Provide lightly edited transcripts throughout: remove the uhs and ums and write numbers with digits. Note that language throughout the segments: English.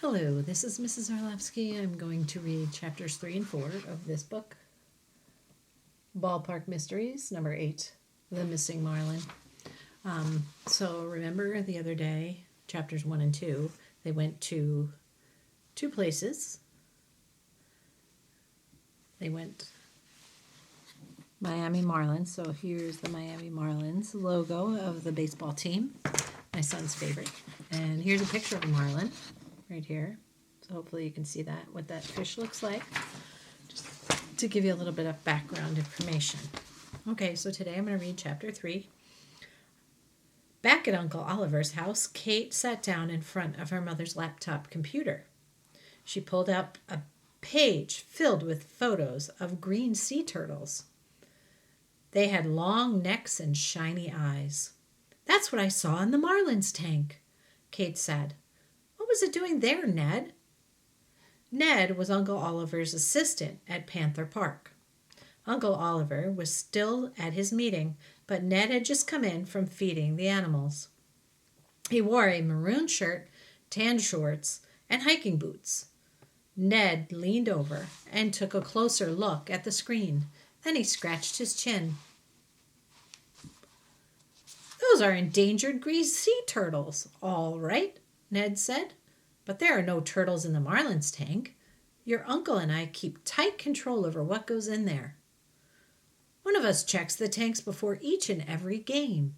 Hello, this is Mrs. Orlovsky. I'm going to read chapters 3 and 4 of this book, Ballpark Mysteries, number 8, The Missing Marlin. So remember the other day, chapters 1 and 2, they went to two places. They went Miami Marlins. So here's the Miami Marlins logo of the baseball team, my son's favorite. And here's a picture of a marlin right here. So hopefully you can see that, what that fish looks like, just to give you a little bit of background information. Okay, so today I'm going to read chapter 3. Back at Uncle Oliver's house, Kate sat down in front of her mother's laptop computer. She pulled up a page filled with photos of green sea turtles. They had long necks and shiny eyes. "That's what I saw in the Marlin's tank," Kate said. "What was it doing there, Ned?" Ned was Uncle Oliver's assistant at Panther Park. Uncle Oliver was still at his meeting, but Ned had just come in from feeding the animals. He wore a maroon shirt, tan shorts, and hiking boots. Ned leaned over and took a closer look at the screen. Then he scratched his chin. "Those are endangered green sea turtles, all right," Ned said. "But there are no turtles in the Marlin's tank. Your uncle and I keep tight control over what goes in there. One of us checks the tanks before each and every game."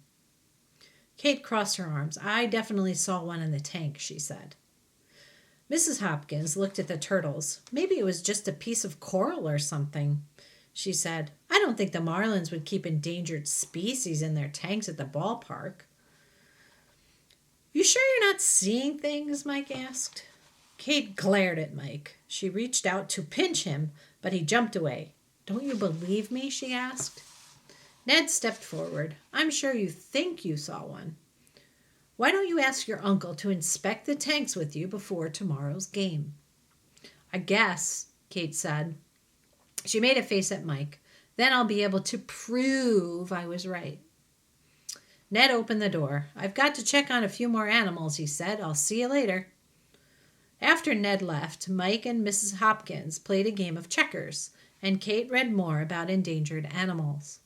Kate crossed her arms. "I definitely saw one in the tank," she said. Mrs. Hopkins looked at the turtles. "Maybe it was just a piece of coral or something," she said. "I don't think the Marlins would keep endangered species in their tanks at the ballpark." "You sure you're not seeing things?" Mike asked. Kate glared at Mike. She reached out to pinch him, but he jumped away. "Don't you believe me?" she asked. Ned stepped forward. "I'm sure you think you saw one. Why don't you ask your uncle to inspect the tanks with you before tomorrow's game?" "I guess," Kate said. She made a face at Mike. "Then I'll be able to prove I was right." Ned opened the door. "I've got to check on a few more animals," he said. "I'll see you later." After Ned left, Mike and Mrs. Hopkins played a game of checkers, and Kate read more about endangered animals.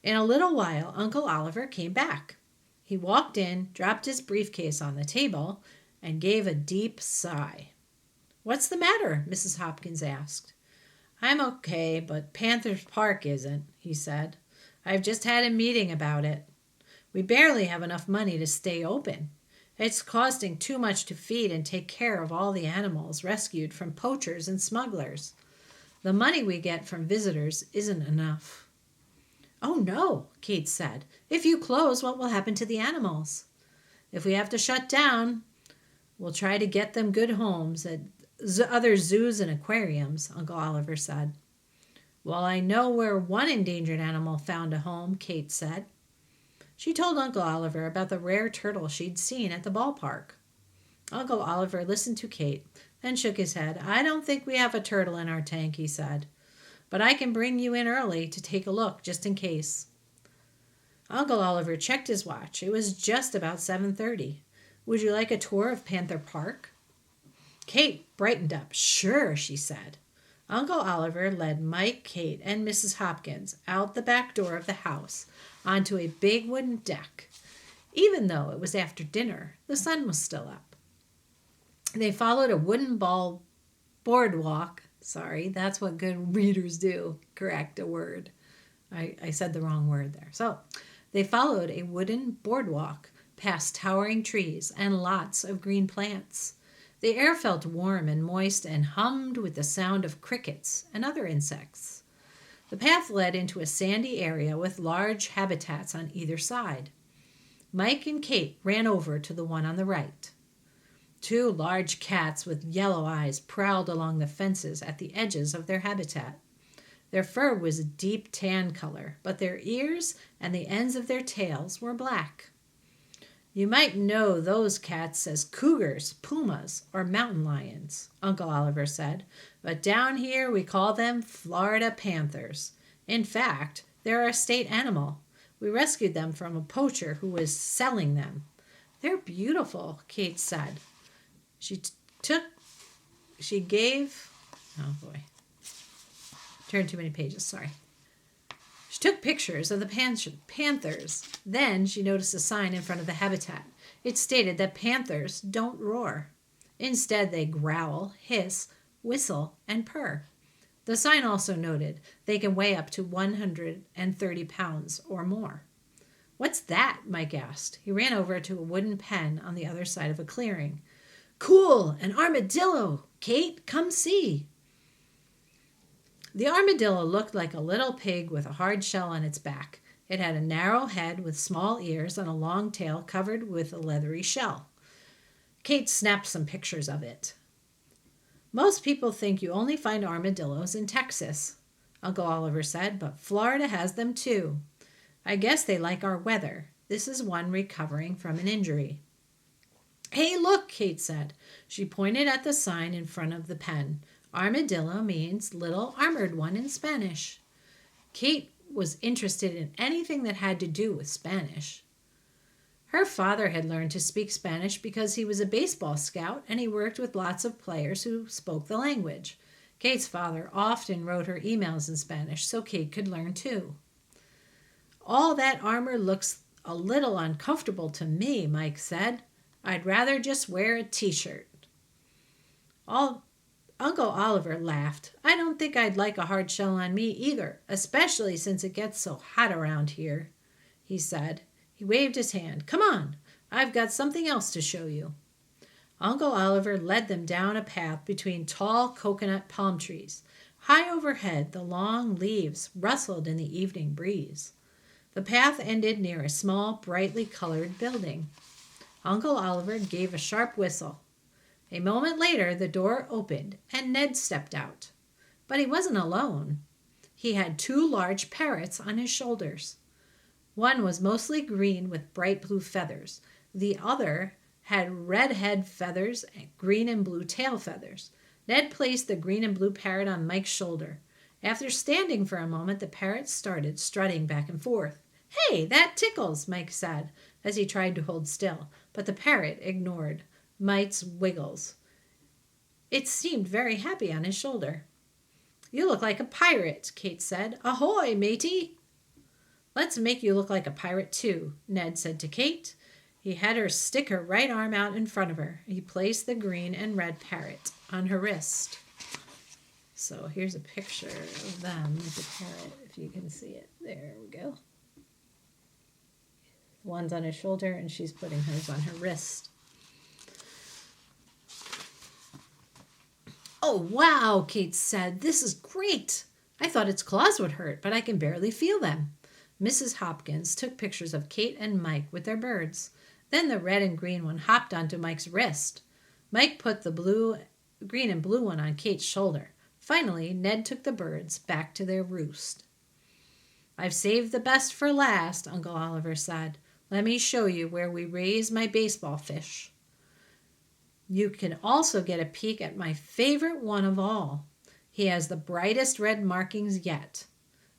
In a little while, Uncle Oliver came back. He walked in, dropped his briefcase on the table, and gave a deep sigh. "What's the matter?" Mrs. Hopkins asked. "I'm okay, but Panther Park isn't," he said. "I've just had a meeting about it. We barely have enough money to stay open. It's costing too much to feed and take care of all the animals rescued from poachers and smugglers. The money we get from visitors isn't enough." "Oh no," Kate said. "If you close, what will happen to the animals?" "If we have to shut down, we'll try to get them good homes at other zoos and aquariums," Uncle Oliver said. "Well, I know where one endangered animal found a home," Kate said. She told Uncle Oliver about the rare turtle she'd seen at the ballpark. Uncle Oliver listened to Kate, then shook his head. "I don't think we have a turtle in our tank," he said. "But I can bring you in early to take a look, just in case." Uncle Oliver checked his watch. It was just about 7:30. "Would you like a tour of Panther Park?" Kate brightened up. "Sure," she said. Uncle Oliver led Mike, Kate, and Mrs. Hopkins out the back door of the house onto a big wooden deck. Even though it was after dinner, the sun was still up. They followed a wooden boardwalk. Sorry, that's what good readers do. Correct a word. I said the wrong word there. So they followed a wooden boardwalk past towering trees and lots of green plants. The air felt warm and moist and hummed with the sound of crickets and other insects. The path led into a sandy area with large habitats on either side. Mike and Kate ran over to the one on the right. Two large cats with yellow eyes prowled along the fences at the edges of their habitat. Their fur was a deep tan color, but their ears and the ends of their tails were black. "You might know those cats as cougars, pumas, or mountain lions," Uncle Oliver said, "but down here we call them Florida panthers. In fact, they're our state animal. We rescued them from a poacher who was selling them." "They're beautiful," Kate said. She took, she gave, oh boy, turned too many pages, sorry. She took pictures of the panthers. Then she noticed a sign in front of the habitat. It stated that panthers don't roar. Instead, they growl, hiss, whistle, and purr. The sign also noted they can weigh up to 130 pounds or more. What's that? Mike asked. He ran over to a wooden pen on the other side of a clearing. Cool, an armadillo. Kate, come see. The armadillo looked like a little pig with a hard shell on its back. It had a narrow head with small ears and a long tail covered with a leathery shell. Kate snapped some pictures of it. Most people think you only find armadillos in Texas, Uncle Oliver said, but Florida has them too. I guess they like our weather. This is one recovering from an injury. Hey, look, Kate said. She pointed at the sign in front of the pen. Armadillo means little armored one in Spanish. Kate was interested in anything that had to do with Spanish. Her father had learned to speak Spanish because he was a baseball scout and he worked with lots of players who spoke the language. Kate's father often wrote her emails in Spanish so Kate could learn too. All that armor looks a little uncomfortable to me, Mike said. I'd rather just wear a t-shirt. Uncle Oliver laughed. I don't think I'd like a hard shell on me either, especially since it gets so hot around here, he said. He waved his hand. Come on, I've got something else to show you. Uncle Oliver led them down a path between tall coconut palm trees. High overhead, the long leaves rustled in the evening breeze. The path ended near a small, brightly colored building. Uncle Oliver gave a sharp whistle. A moment later, the door opened and Ned stepped out. But he wasn't alone. He had two large parrots on his shoulders. One was mostly green with bright blue feathers. The other had red head feathers and green and blue tail feathers. Ned placed the green and blue parrot on Mike's shoulder. After standing for a moment, the parrot started strutting back and forth. Hey, that tickles, Mike said, as he tried to hold still, but the parrot ignored Mike's wiggles. It seemed very happy on his shoulder. You look like a pirate, Kate said. Ahoy, matey! Let's make you look like a pirate too, Ned said to Kate. He had her stick her right arm out in front of her. He placed the green and red parrot on her wrist. So here's a picture of them with the parrot, if you can see it. There we go. One's on his shoulder and she's putting hers on her wrist. Oh, wow, Kate said. This is great. I thought its claws would hurt, but I can barely feel them. Mrs. Hopkins took pictures of Kate and Mike with their birds. Then the red and green one hopped onto Mike's wrist. Mike put the green and blue one on Kate's shoulder. Finally, Ned took the birds back to their roost. I've saved the best for last, Uncle Oliver said. Let me show you where we raise my baseball fish. You can also get a peek at my favorite one of all. He has the brightest red markings yet.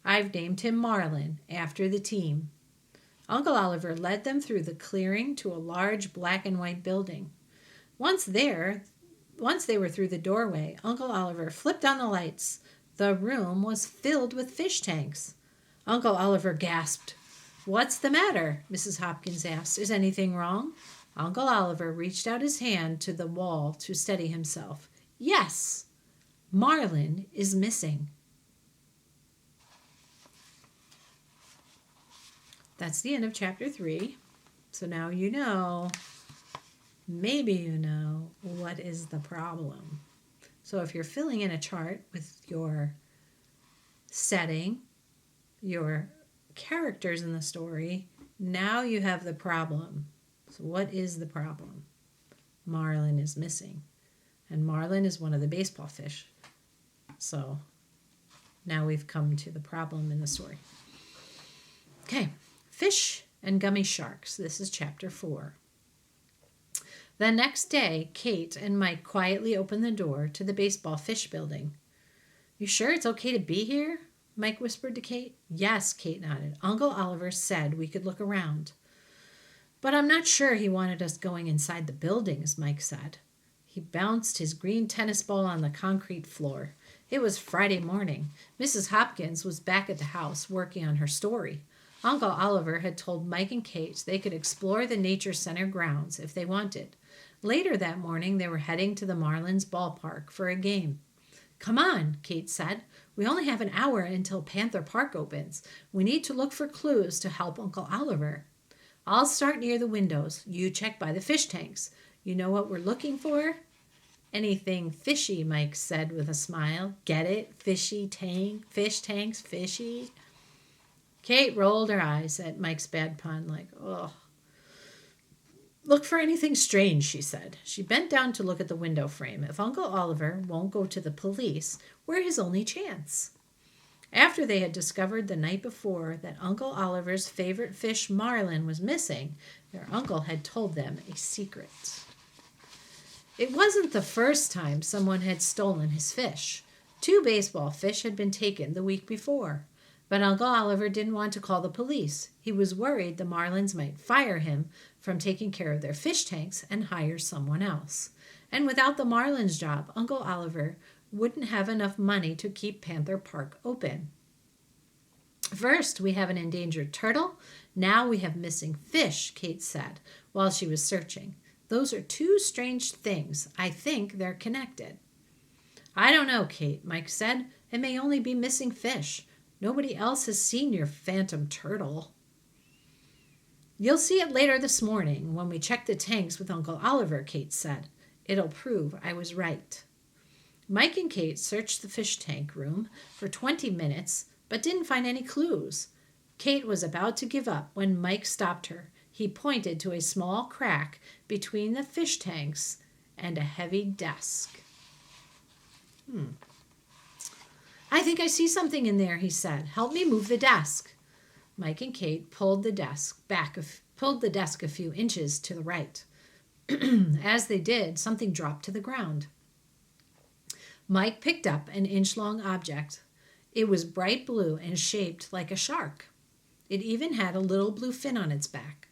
I've named him Marlin, after the team. Uncle Oliver led them through the clearing to a large black and white building. Once they were through the doorway, Uncle Oliver flipped on the lights. The room was filled with fish tanks. Uncle Oliver gasped. What's the matter? Mrs. Hopkins asked. Is anything wrong? Uncle Oliver reached out his hand to the wall to steady himself. Yes, Marlin is missing. That's the end of chapter 3. So now you know, maybe you know, what is the problem. So if you're filling in a chart with your setting, your characters in the story, now you have the problem. So what is the problem? Marlin is missing. And Marlin is one of the baseball fish. So now we've come to the problem in the story. Okay, fish and gummy sharks. This is chapter 4. The next day, Kate and Mike quietly opened the door to the baseball fish building. You sure it's okay to be here? Mike whispered to Kate. Yes, Kate nodded. Uncle Oliver said we could look around. But I'm not sure he wanted us going inside the buildings, Mike said. He bounced his green tennis ball on the concrete floor. It was Friday morning. Mrs. Hopkins was back at the house working on her story. Uncle Oliver had told Mike and Kate they could explore the Nature Center grounds if they wanted. Later that morning, they were heading to the Marlin's ballpark for a game. "Come on," Kate said. "We only have an hour until Panther Park opens. We need to look for clues to help Uncle Oliver. I'll start near the windows. You check by the fish tanks. You know what we're looking for?" "Anything fishy," Mike said with a smile. "Get it? Fishy tank, fish tanks, fishy." Kate rolled her eyes at Mike's bad pun, like, "Ugh." "Look for anything strange," she said. She bent down to look at the window frame. If Uncle Oliver won't go to the police, we're his only chance. After they had discovered the night before that Uncle Oliver's favorite fish, Marlin, was missing, their uncle had told them a secret. It wasn't the first time someone had stolen his fish. 2 baseball fish had been taken the week before. But Uncle Oliver didn't want to call the police. He was worried the Marlins might fire him from taking care of their fish tanks and hire someone else. And without the Marlins' job, Uncle Oliver wouldn't have enough money to keep Panther Park open. "First, we have an endangered turtle. Now we have missing fish," Kate said while she was searching. "Those are 2 strange things. I think they're connected." "I don't know, Kate," Mike said. "It may only be missing fish. Nobody else has seen your phantom turtle." "You'll see it later this morning when we check the tanks with Uncle Oliver," Kate said. "It'll prove I was right." Mike and Kate searched the fish tank room for 20 minutes, but didn't find any clues. Kate was about to give up when Mike stopped her. He pointed to a small crack between the fish tanks and a heavy desk. "I think I see something in there," he said. "Help me move the desk." Mike and Kate pulled the desk a few inches to the right. As they did, something dropped to the ground. Mike picked up an inch-long object. It was bright blue and shaped like a shark. It even had a little blue fin on its back.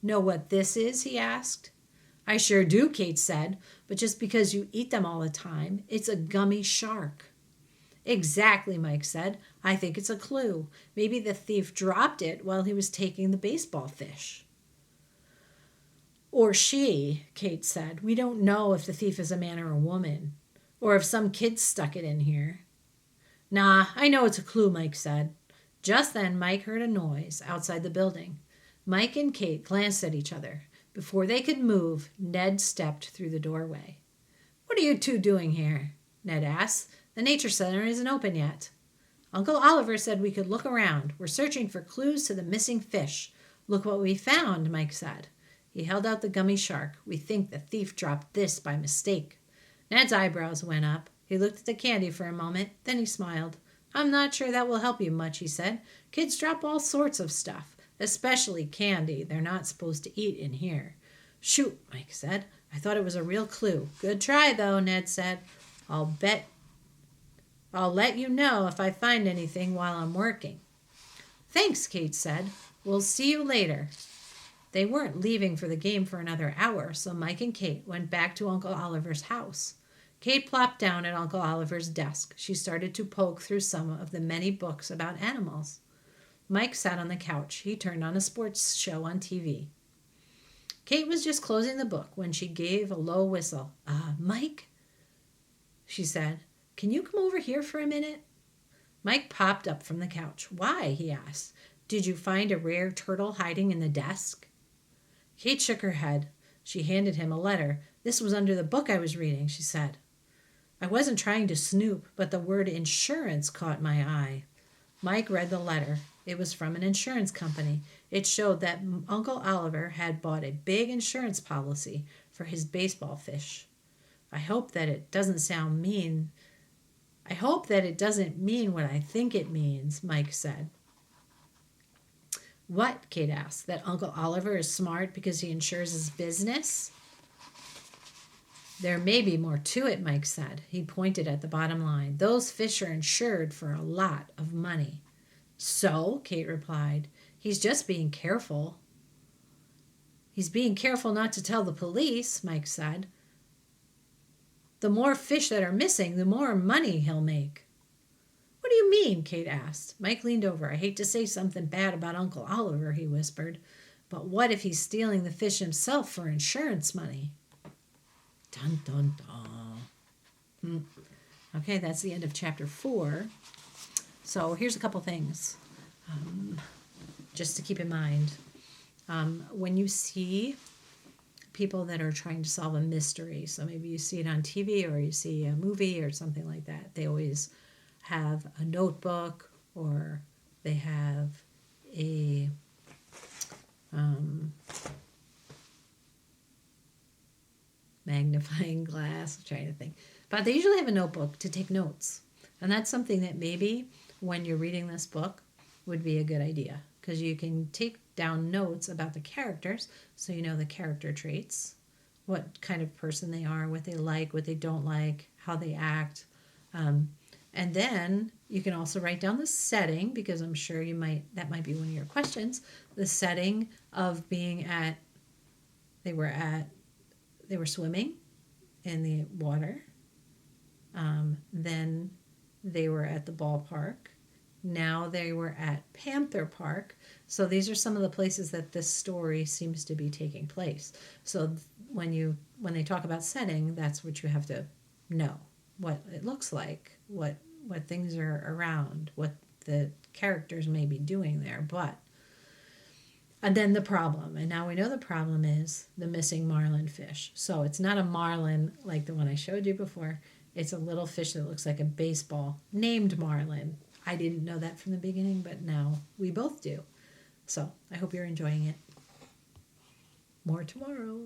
"Know what this is?" he asked. "I sure do," Kate said, "but just because you eat them all the time, it's a gummy shark." "Exactly," Mike said. "I think it's a clue. Maybe the thief dropped it while he was taking the baseball fish." "Or she," Kate said. "We don't know if the thief is a man or a woman, or if some kid stuck it in here." "Nah, I know it's a clue," Mike said. Just then Mike heard a noise outside the building. Mike and Kate glanced at each other. Before they could move, Ned stepped through the doorway. "What are you 2 doing here?" Ned asked. "The Nature Center isn't open yet." "Uncle Oliver said we could look around. We're searching for clues to the missing fish." "Look what we found," Mike said. He held out the gummy shark. "We think the thief dropped this by mistake." Ned's eyebrows went up. He looked at the candy for a moment, then he smiled. "I'm not sure that will help you much," he said. "Kids drop all sorts of stuff, especially candy they're not supposed to eat in here." "Shoot," Mike said. "I thought it was a real clue." "Good try, though," Ned said. I'll let you know if I find anything while I'm working." "Thanks," Kate said. "We'll see you later." They weren't leaving for the game for another hour, so Mike and Kate went back to Uncle Oliver's house. Kate plopped down at Uncle Oliver's desk. She started to poke through some of the many books about animals. Mike sat on the couch. He turned on a sports show on TV. Kate was just closing the book when she gave a low whistle. Mike?" she said. "Can you come over here for a minute?" Mike popped up from the couch. "Why?" he asked. "Did you find a rare turtle hiding in the desk?" Kate shook her head. She handed him a letter. "This was under the book I was reading," she said. "I wasn't trying to snoop, but the word insurance caught my eye." Mike read the letter. It was from an insurance company. It showed that Uncle Oliver had bought a big insurance policy for his baseball fish. I hope that it doesn't mean what I think it means," Mike said. "What?" Kate asked. "That Uncle Oliver is smart because he insures his business?" "There may be more to it," Mike said. He pointed at the bottom line. "Those fish are insured for a lot of money." "So?" Kate replied. "He's just being careful." "He's being careful not to tell the police," Mike said. The more fish that are missing, the more money he'll make. What do you mean? Kate asked. Mike leaned over. I hate to say something bad about Uncle Oliver, he whispered. But what if he's stealing the fish himself for insurance money? Dun, dun, dun. Okay, that's the end of chapter 4. So here's a couple things just to keep in mind. When you see people that are trying to solve a mystery, so maybe you see it on TV or you see a movie or something like that, they always have a notebook or they have a magnifying glass. I'm trying to think. But they usually have a notebook to take notes. And that's something that maybe when you're reading this book would be a good idea, because you can take down notes about the characters so you know the character traits, what kind of person they are, what they like, what they don't like, how they act. And then you can also write down the setting, because I'm sure that might be one of your questions, the setting of being they were swimming in the water. Then they were at the ballpark. Now they were at Panther Park. So these are some of the places that this story seems to be taking place. So when they talk about setting, that's what you have to know. What it looks like, what things are around, what the characters may be doing there. And then the problem. And now we know the problem is the missing marlin fish. So it's not a marlin like the one I showed you before. It's a little fish that looks like a baseball named Marlin. I didn't know that from the beginning, but now we both do. So I hope you're enjoying it. More tomorrow.